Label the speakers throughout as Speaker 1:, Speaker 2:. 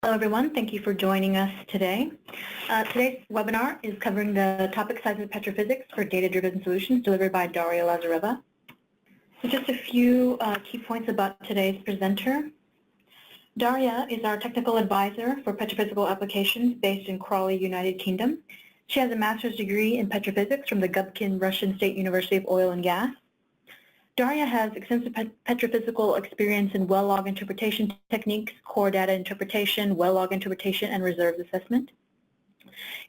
Speaker 1: Hello everyone, thank you for joining us today. Today's webinar is covering the topic Seismic Petrophysics for Data-Driven Solutions delivered by Daria Lazareva. So just a few key points about today's presenter. Daria is our technical advisor for petrophysical applications based in Crawley, United Kingdom. She has a master's degree in petrophysics from the Gubkin Russian State University of Oil and Gas. Daria has extensive petrophysical experience in well log interpretation techniques, core data interpretation, well log interpretation, and reserves assessment.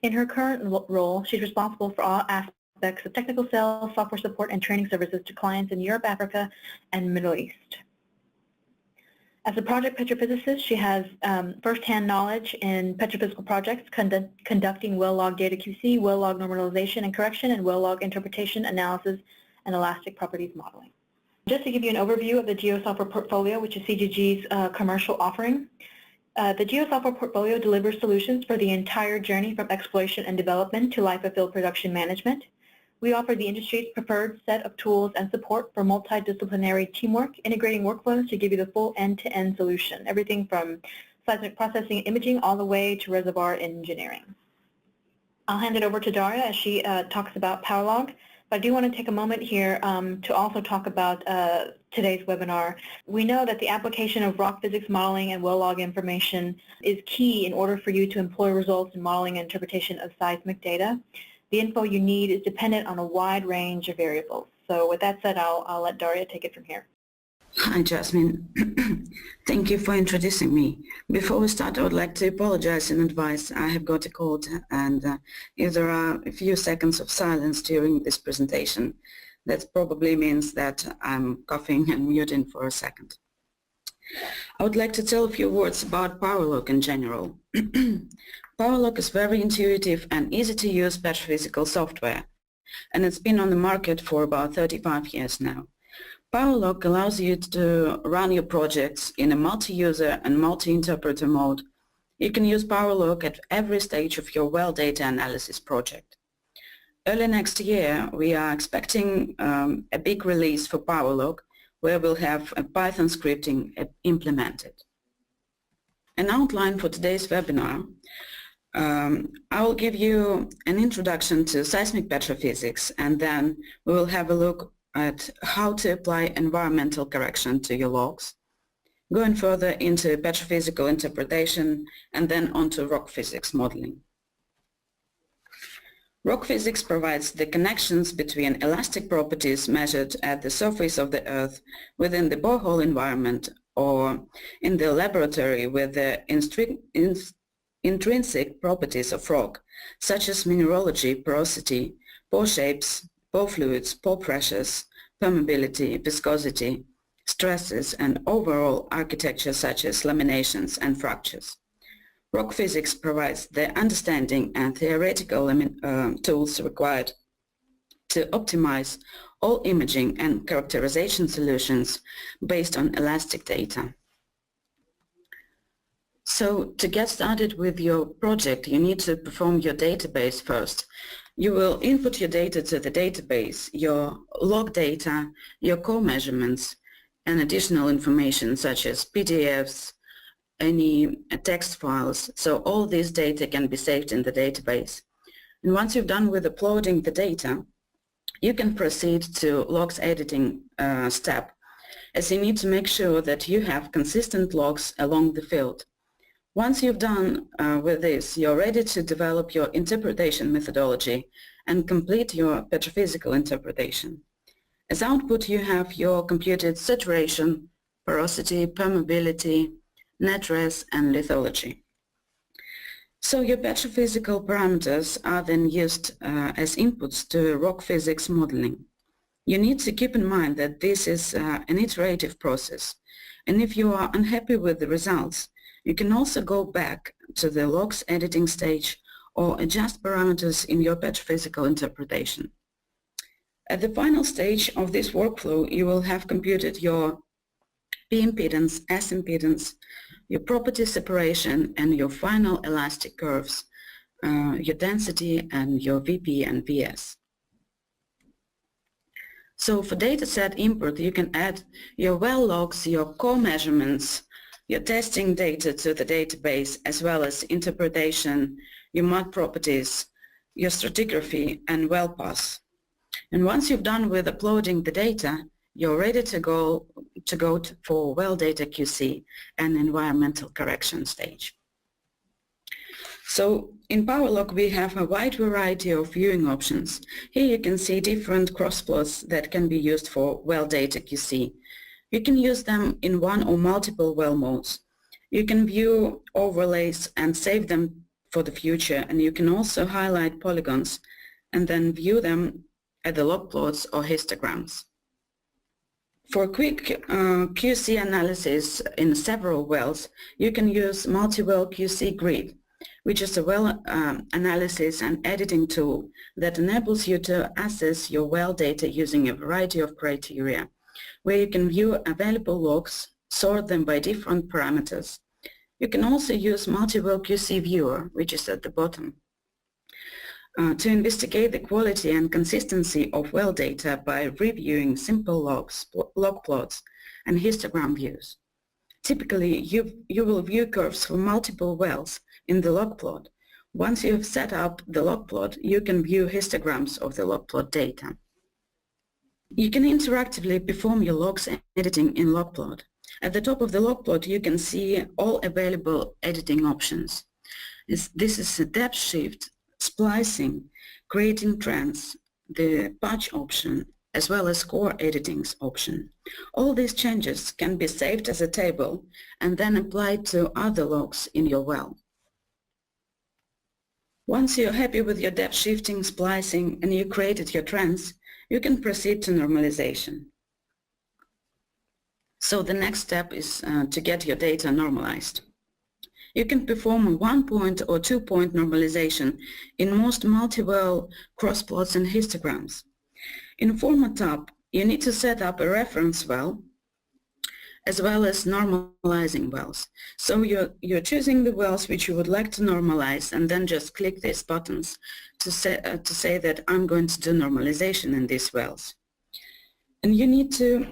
Speaker 1: In her current role, she's responsible for all aspects of technical sales, software support, and training services to clients in Europe, Africa, and Middle East. As a project petrophysicist, she has first-hand knowledge in petrophysical projects, conducting well log data QC, well log normalization and correction, and well log interpretation, analysis, and elastic properties modeling. Just to give you an overview of the GeoSoftware Portfolio, which is CGG's commercial offering, the GeoSoftware Portfolio delivers solutions for the entire journey from exploration and development to life of field production management. We offer the industry's preferred set of tools and support for multidisciplinary teamwork, integrating workflows to give you the full end-to-end solution, everything from seismic processing and imaging all the way to reservoir engineering. I'll hand it over to Daria as she talks about PowerLog. But I do want to take a moment here to also talk about today's webinar. We know that the application of rock physics modeling and well log information is key in order for you to employ results in modeling and interpretation of seismic data. The info you need is dependent on a wide range of variables. So with that said, I'll let Daria take it from here.
Speaker 2: Hi, Jasmine. Thank you for introducing me. Before we start, I would like to apologize in advance. I have got a cold, and if there are a few seconds of silence during this presentation, that probably means that I'm coughing and muting for a second. I would like to tell a few words about PowerLog in general. PowerLog is very intuitive and easy to use petrophysical software, and it's been on the market for about 35 years now. PowerLog allows you to run your projects in a multi-user and multi-interpreter mode. You can use PowerLog at every stage of your well data analysis project. Early next year, we are expecting a big release for PowerLog, where we'll have a Python scripting implemented. An outline for today's webinar. I will give you an introduction to seismic petrophysics, and then we will have a look at how to apply environmental correction to your logs, going further into petrophysical interpretation, and then onto rock physics modeling. Rock physics provides the connections between elastic properties measured at the surface of the Earth within the borehole environment or in the laboratory with the intrinsic properties of rock, such as mineralogy, porosity, pore shapes, pore fluids, pore pressures, permeability, viscosity, stresses, and overall architecture such as laminations and fractures. Rock physics provides the understanding and theoretical tools required to optimize all imaging and characterization solutions based on elastic data. So to get started with your project, you need to perform your database first. You will input your data to the database, your log data, your core measurements, and additional information such as PDFs, any text files. So all this data can be saved in the database. And once you've done with uploading the data, you can proceed to logs editing step, as you need to make sure that you have consistent logs along the field. Once you've done with this, you're ready to develop your interpretation methodology and complete your petrophysical interpretation. As output, you have your computed saturation, porosity, permeability, net res, and lithology. So your petrophysical parameters are then used as inputs to rock physics modeling. You need to keep in mind that this is an iterative process, and if you are unhappy with the results, you can also go back to the logs editing stage or adjust parameters in your petrophysical interpretation. At the final stage of this workflow, you will have computed your P impedance, S impedance, your property separation, and your final elastic curves, your density, and your VP and VS. So for dataset input, you can add your well logs, your core measurements, your testing data to the database, as well as interpretation, your mud properties, your stratigraphy, and well paths. And once you've done with uploading the data, you're ready to go for well data QC and environmental correction stage. So in PowerLog we have a wide variety of viewing options. Here you can see different crossplots that can be used for well data QC. You can use them in one or multiple well modes. You can view overlays and save them for the future, and you can also highlight polygons and then view them at the log plots or histograms. For quick QC analysis in several wells, you can use multi-well QC grid, which is a well analysis and editing tool that enables you to assess your well data using a variety of criteria, where you can view available logs, sort them by different parameters. You can also use multi-well QC viewer, which is at the bottom, to investigate the quality and consistency of well data by reviewing simple logs, log plots, and histogram views. Typically, you will view curves for multiple wells in the log plot. Once you have set up the log plot, you can view histograms of the log plot data. You can interactively perform your logs editing in log plot. At the top of the log plot, you can see all available editing options. This is a depth shift, splicing, creating trends, the patch option, as well as core editing option. All these changes can be saved as a table and then applied to other logs in your well. Once you're happy with your depth shifting, splicing, and you created your trends, you can proceed to normalization. So the next step is to get your data normalized. You can perform a 1-point or 2-point normalization in most multi-well crossplots and histograms. In Format tab, you need to set up a reference well as well as normalizing wells. So you're choosing the wells which you would like to normalize, and then just click these buttons to say that I'm going to do normalization in these wells. And you need to,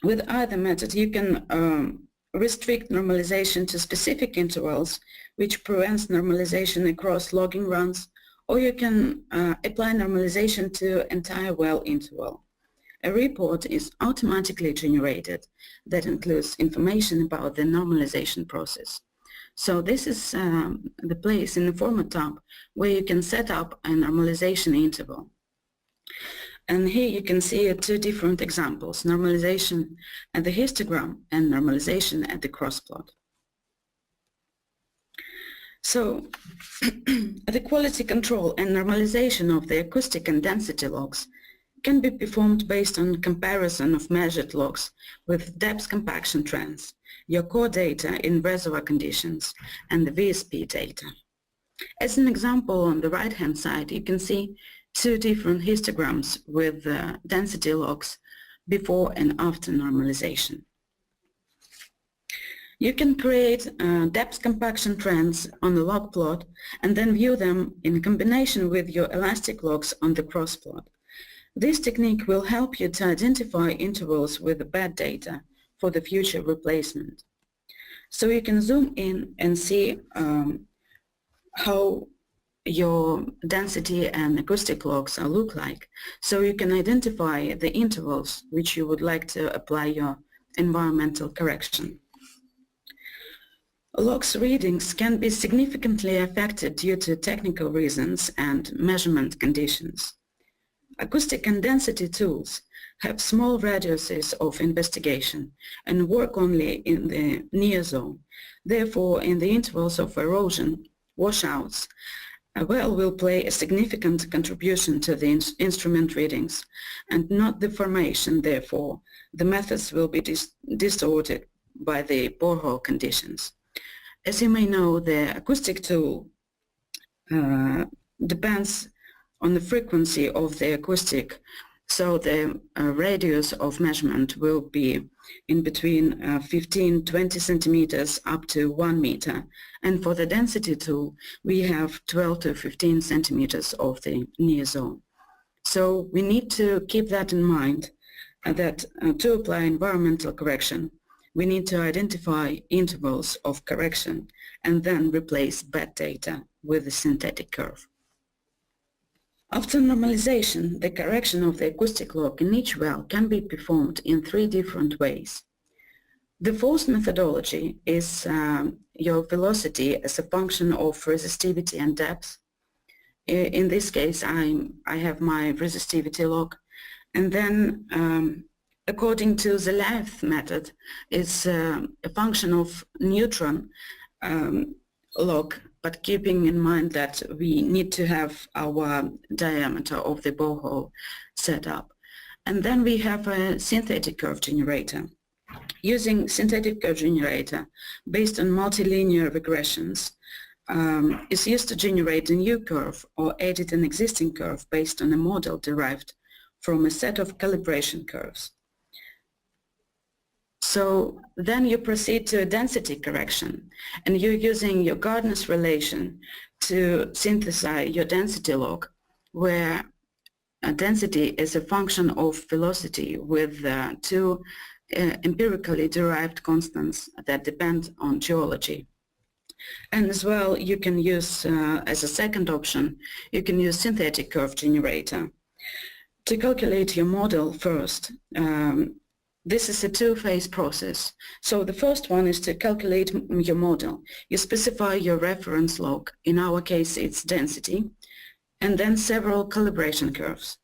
Speaker 2: with either method, you can restrict normalization to specific intervals, which prevents normalization across logging runs, or you can apply normalization to entire well interval. A report is automatically generated that includes information about the normalization process. So this is the place in the Format tab where you can set up a normalization interval. And here you can see two different examples, normalization at the histogram and normalization at the crossplot. So the quality control and normalization of the acoustic and density logs can be performed based on comparison of measured logs with depth compaction trends, your core data in reservoir conditions, and the VSP data. As an example, on the right-hand side, you can see two different histograms with density logs before and after normalization. You can create depth compaction trends on the log plot and then view them in combination with your elastic logs on the crossplot. This technique will help you to identify intervals with bad data for the future replacement. So you can zoom in and see how your density and acoustic logs look like. So you can identify the intervals which you would like to apply your environmental correction. Logs readings can be significantly affected due to technical reasons and measurement conditions. Acoustic and density tools have small radiuses of investigation and work only in the near zone. Therefore, in the intervals of erosion, washouts, a well will play a significant contribution to the instrument readings and not the formation. Therefore, the methods will be distorted by the borehole conditions. As you may know, the acoustic tool depends on the frequency of the acoustic, so the radius of measurement will be in between 15-20 centimeters up to 1 meter, and for the density tool we have 12 to 15 centimeters of the near zone. So we need to keep that in mind, that to apply environmental correction we need to identify intervals of correction and then replace bad data with a synthetic curve. After normalization, the correction of the acoustic log in each well can be performed in 3 different ways. The first methodology is your velocity as a function of resistivity and depth. In this case, I have my resistivity log, and then according to the length method, it's a function of neutron log, but keeping in mind that we need to have our diameter of the borehole set up. And then we have a synthetic curve generator. Using synthetic curve generator based on multilinear regressions is used to generate a new curve or edit an existing curve based on a model derived from a set of calibration curves. So then you proceed to a density correction, and you're using your Gardner's relation to synthesize your density log, where density is a function of velocity with 2 empirically derived constants that depend on geology. And as well, you can use, as a second option, you can use synthetic curve generator. To calculate your model first, this is a 2-phase process. So the first one is to calculate your model. You specify your reference log, in our case it's density, and then several calibration curves.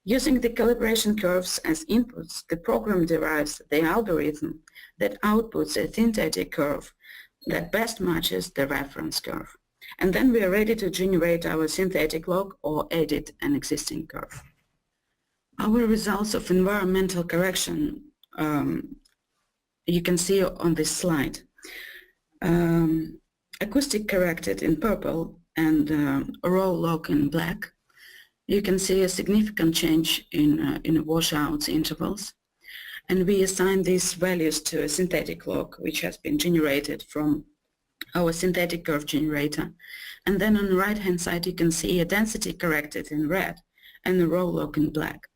Speaker 2: Using the calibration curves as inputs, the program derives the algorithm that outputs a synthetic curve that best matches the reference curve. And then we are ready to generate our synthetic log or edit an existing curve. Our results of environmental correction you can see on this slide. Acoustic corrected in purple and raw log in black. You can see a significant change in washouts intervals, and we assign these values to a synthetic log which has been generated from our synthetic curve generator. And then on the right hand side you can see a density corrected in red and a raw log in black.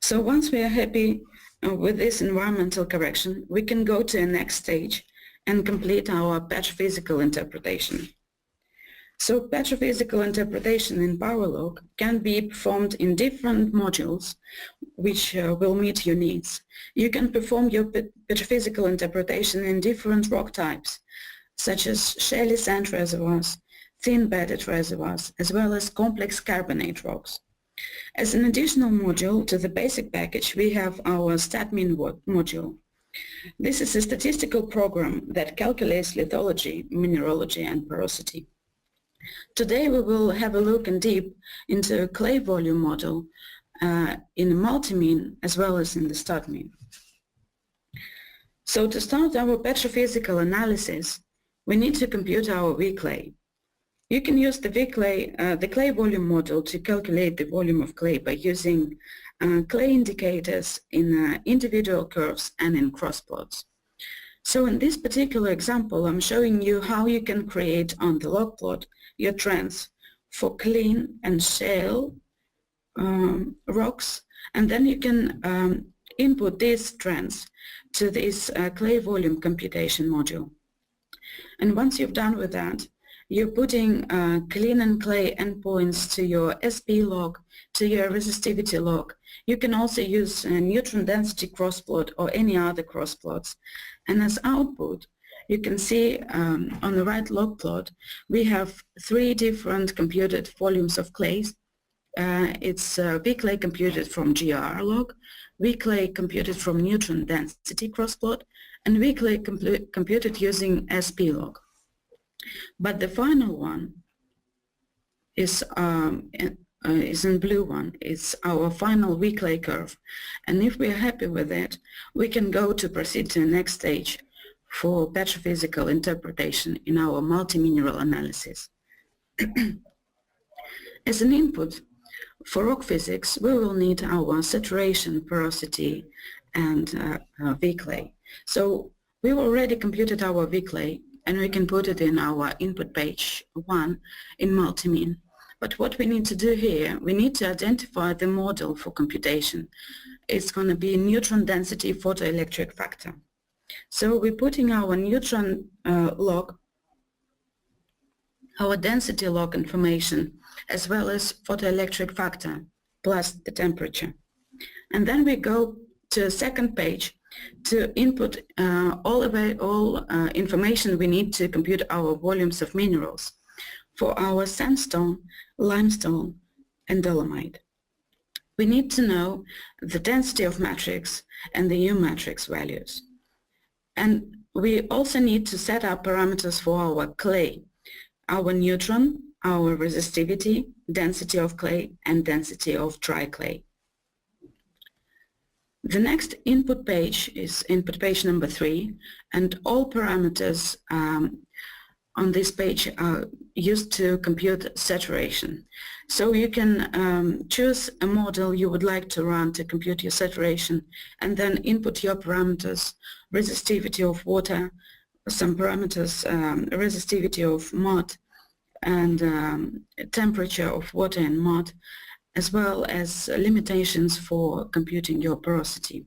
Speaker 2: So once we are happy with this environmental correction, we can go to the next stage and complete our petrophysical interpretation. So petrophysical interpretation in PowerLog can be performed in different modules which will meet your needs. You can perform your petrophysical interpretation in different rock types, such as shelly sand reservoirs, thin bedded reservoirs, as well as complex carbonate rocks. As an additional module to the basic package, we have our Statmin module. This is a statistical program that calculates lithology, mineralogy, and porosity. Today we will have a look in deep into a clay volume model in a multimean as well as in the Statmin. So to start our petrophysical analysis, we need to compute our V-clay. You can use the V-clay, the clay volume model to calculate the volume of clay by using clay indicators in individual curves and in cross plots. So in this particular example, I'm showing you how you can create on the log plot your trends for clean and shale rocks, and then you can input these trends to this clay volume computation module. And once you've done with that, you're putting clean and clay endpoints to your SP log, to your resistivity log. You can also use a neutron density crossplot or any other crossplots. And as output, you can see on the right log plot, we have 3 different computed volumes of clays. It's V-clay computed from GR log, V-clay computed from neutron density crossplot, and V-clay computed using SP log. But the final one is in blue one. It's our final V-clay curve. And if we are happy with it, we can go to proceed to the next stage for petrophysical interpretation in our multi-mineral analysis. As an input for rock physics, we will need our saturation, porosity, and V-clay. So we've already computed our V-clay, and we can put it in our input page 1 in multimean. But what we need to do here, we need to identify the model for computation. is going to be neutron density photoelectric factor. So we're putting our neutron log, our density log information, as well as photoelectric factor, plus the temperature. And then we go to the second page to input all information we need to compute our volumes of minerals for our sandstone, limestone, and dolomite. We need to know the density of matrix and the U matrix values. And we also need to set up parameters for our clay, our neutron, our resistivity, density of clay, and density of dry clay. The next input page is input page number 3, and all parameters on this page are used to compute saturation. So you can choose a model you would like to run to compute your saturation, and then input your parameters, resistivity of water, some parameters, resistivity of mud, and temperature of water and mud, as well as limitations for computing your porosity.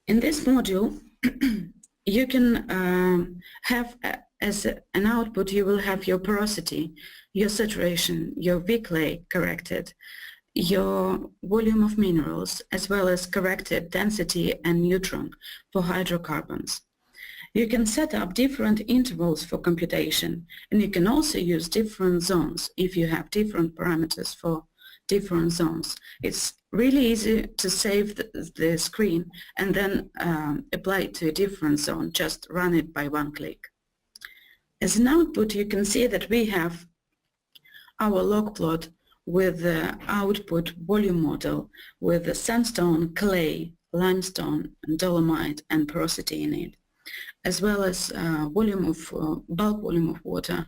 Speaker 2: In this module, you can have as an output, you will have your porosity, your saturation, your V-clay corrected, your volume of minerals, as well as corrected density and neutron for hydrocarbons. You can set up different intervals for computation, and you can also use different zones if you have different parameters for different zones. It's really easy to save the screen and then apply it to a different zone. Just run it by one click. As an output, you can see that we have our log plot with the output volume model with the sandstone, clay, limestone, dolomite, and porosity in it, as well as volume of bulk volume of water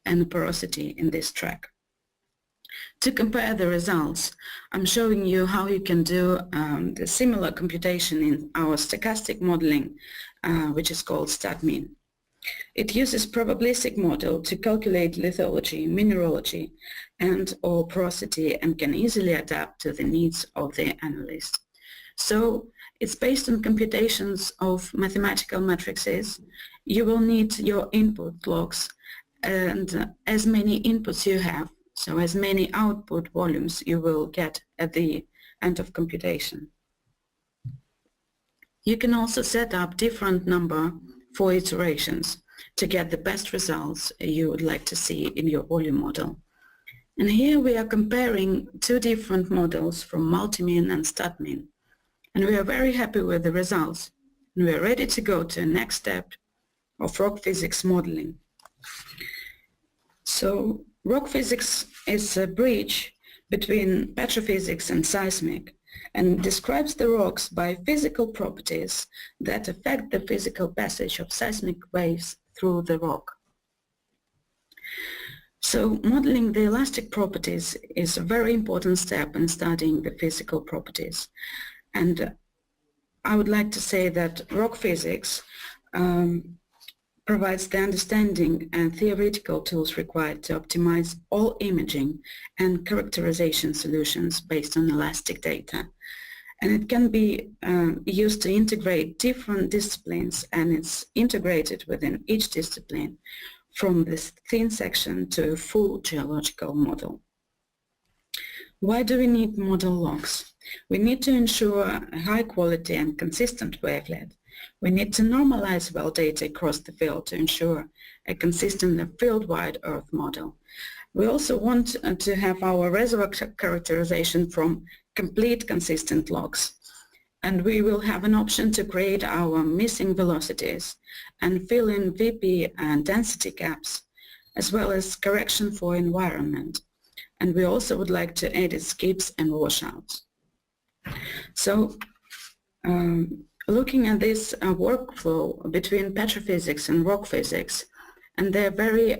Speaker 2: and porosity in this track. To compare the results, I'm showing you how you can do the similar computation in our stochastic modeling, which is called Statmin. It uses probabilistic model to calculate lithology, mineralogy, and or porosity, and can easily adapt to the needs of the analyst. So it's based on computations of mathematical matrices. You will need your input logs, and as many inputs you have, so as many output volumes you will get at the end of computation. You can also set up different number for iterations to get the best results you would like to see in your volume model. And here we are comparing two different models from Multimin and Statmin. And we are very happy with the results. And we are ready to go to the next step of rock physics modeling. So rock physics is a bridge between petrophysics and seismic, and describes the rocks by physical properties that affect the physical passage of seismic waves through the rock. So modeling the elastic properties is a very important step in studying the physical properties. And I would like to say that rock physics provides the understanding and theoretical tools required to optimize all imaging and characterization solutions based on elastic data. And it can be used to integrate different disciplines, and it's integrated within each discipline from this thin section to a full geological model. Why do we need model logs? We need to ensure a high quality and consistent wavelet. We need to normalize well data across the field to ensure a consistent field-wide Earth model. We also want to have our reservoir characterization from complete consistent logs. And we will have an option to create our missing velocities and fill in VP and density gaps, as well as correction for environment. And we also would like to edit skips and washouts. So looking at this workflow between petrophysics and rock physics, and they're very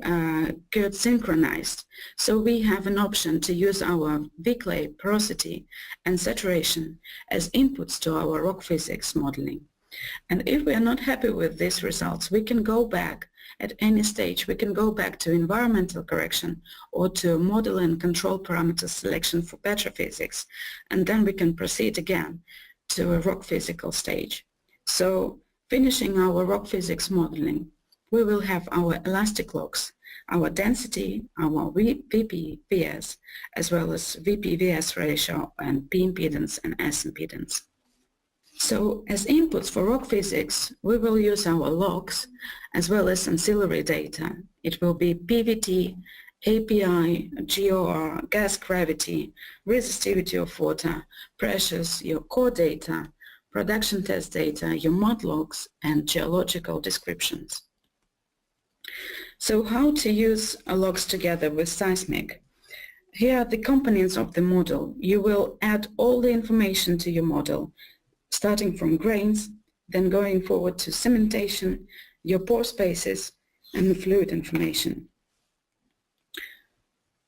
Speaker 2: good synchronized. So we have an option to use our V-clay, porosity, and saturation as inputs to our rock physics modeling. And if we are not happy with these results, we can go back at any stage. We can go back to environmental correction or to model and control parameter selection for petrophysics, and then we can proceed again to a rock physical stage. So finishing our rock physics modeling, we will have our elastic logs, our density, our VP/VS, as well as VP/VS ratio and P impedance and S impedance. So as inputs for rock physics, we will use our logs as well as ancillary data. It will be PVT, API, GOR, gas gravity, resistivity of water, pressures, your core data, production test data, your mod logs, and geological descriptions. So how to use logs together with seismic? Here are the components of the model. You will add all the information to your model, starting from grains, then going forward to cementation, your pore spaces, and the fluid information.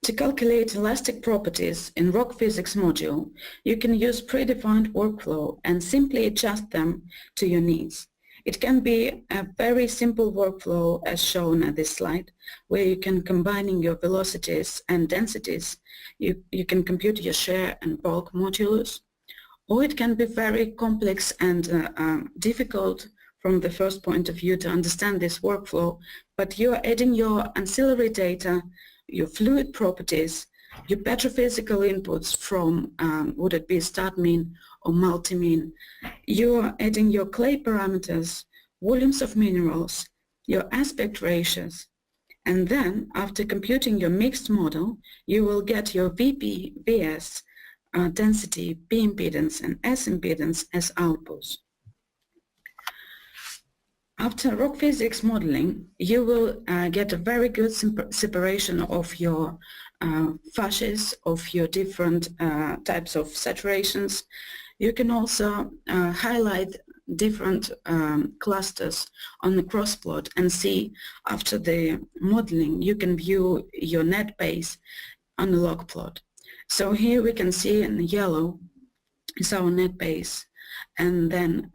Speaker 2: To calculate elastic properties in rock physics module, you can use predefined workflow and simply adjust them to your needs. It can be a very simple workflow as shown at this slide, where you can combining your velocities and densities, you can compute your shear and bulk modulus, or it can be very complex and difficult from the first point of view to understand this workflow, but you are adding your ancillary data, your fluid properties, your petrophysical inputs from, would it be Statmin or multimin, you are adding your clay parameters, volumes of minerals, your aspect ratios, and then after computing your mixed model, you will get your VP, VS, density, P impedance, and S impedance as outputs. After rock physics modeling, you will get a very good separation of your phases, of your different types of saturations. You can also highlight different clusters on the cross plot and see after the modeling you can view your net base on the log plot. So here we can see in yellow is our net base, and then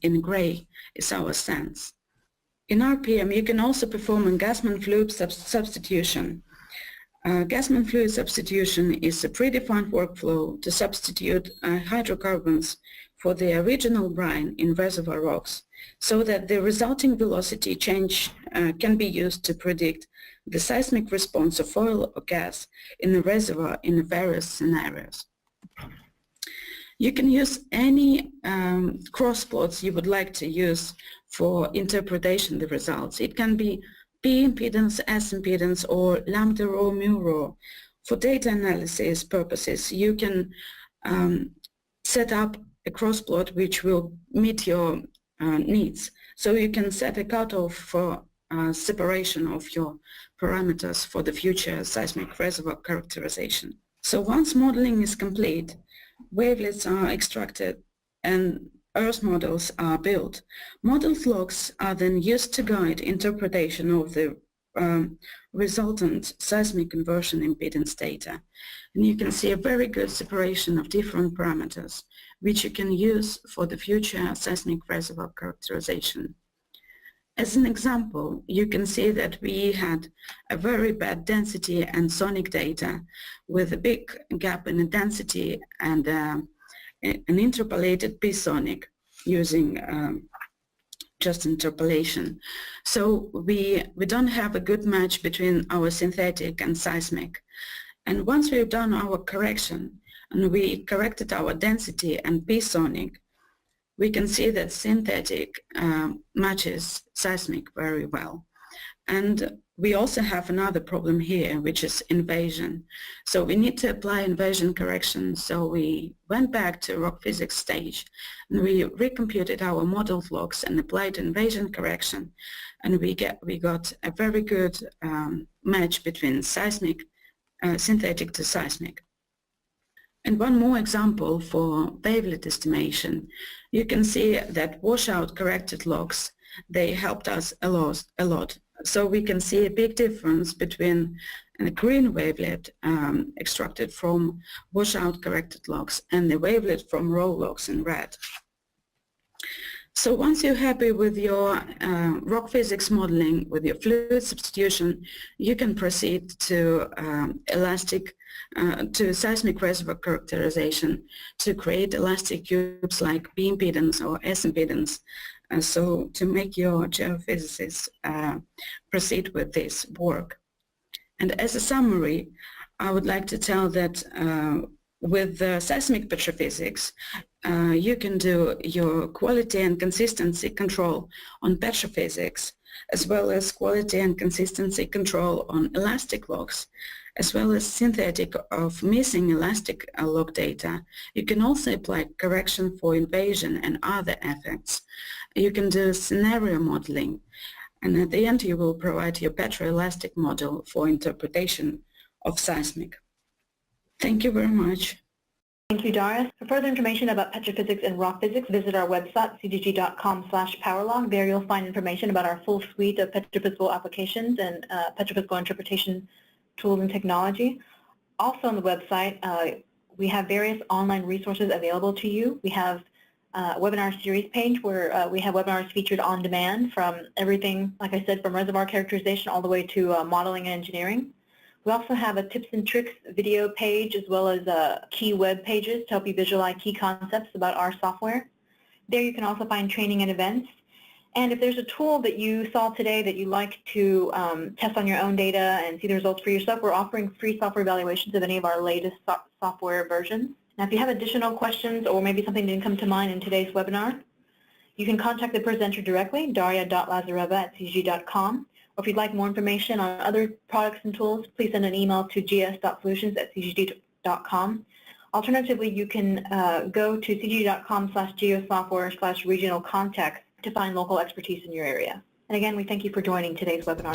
Speaker 2: in gray is our sands. In RPM you can also perform a Gassman fluid substitution. Gassman fluid substitution is a predefined workflow to substitute hydrocarbons for the original brine in reservoir rocks, so that the resulting velocity change can be used to predict the seismic response of oil or gas in the reservoir in various scenarios. You can use any cross plots you would like to use for interpretation of the results. It can be P impedance, S impedance, or lambda rho, mu rho. For data analysis purposes, you can set up a cross plot which will meet your needs. So you can set a cutoff for separation of your parameters for the future seismic reservoir characterization. So once modeling is complete, wavelets are extracted and Earth models are built. Modeled logs are then used to guide interpretation of the resultant seismic conversion impedance data. And you can see a very good separation of different parameters, which you can use for the future seismic reservoir characterization. As an example, you can see that we had a very bad density and sonic data with a big gap in the density and an interpolated p-sonic using just interpolation. So we don't have a good match between our synthetic and seismic. And once we've done our correction and we corrected our density and p-sonic, we can see that synthetic matches seismic very well. And we also have another problem here, which is invasion. So we need to apply invasion correction. So we went back to rock physics stage and we recomputed our modeled logs and applied invasion correction. And we got a very good match between seismic, synthetic to seismic. And one more example for wavelet estimation. You can see that washout corrected logs, they helped us a lot. So we can see a big difference between a green wavelet extracted from washout corrected logs and the wavelet from raw logs in red. So once you're happy with your rock physics modeling, with your fluid substitution, you can proceed to to seismic reservoir characterization to create elastic cubes like P impedance or S impedance. So to make your geophysicists proceed with this work. And as a summary, I would like to tell that with the seismic petrophysics, you can do your quality and consistency control on petrophysics, as well as quality and consistency control on elastic logs, as well as synthetic of missing elastic log data. You can also apply correction for invasion and other effects. You can do scenario modeling, and at the end you will provide your petroelastic model for interpretation of seismic. Thank you very much.
Speaker 1: Thank you, Darius. For further information about petrophysics and rock physics, visit our website, cgg.com/PowerLog. There you'll find information about our full suite of petrophysical applications and petrophysical interpretation tools and technology. Also on the website, we have various online resources available to you. We have a webinar series page where we have webinars featured on demand from everything, like I said, from reservoir characterization all the way to modeling and engineering. We also have a tips and tricks video page as well as key web pages to help you visualize key concepts about our software. There you can also find training and events. And if there's a tool that you saw today that you like to test on your own data and see the results for yourself, we're offering free software evaluations of any of our latest software versions. Now, if you have additional questions or maybe something didn't come to mind in today's webinar, you can contact the presenter directly, daria.lazareva@cgg.com. Or if you'd like more information on other products and tools, please send an email to gs.solutions@cgg.com. Alternatively, you can go to cgg.com/geosoftware/regional contacts to find local expertise in your area. And again, we thank you for joining today's webinar.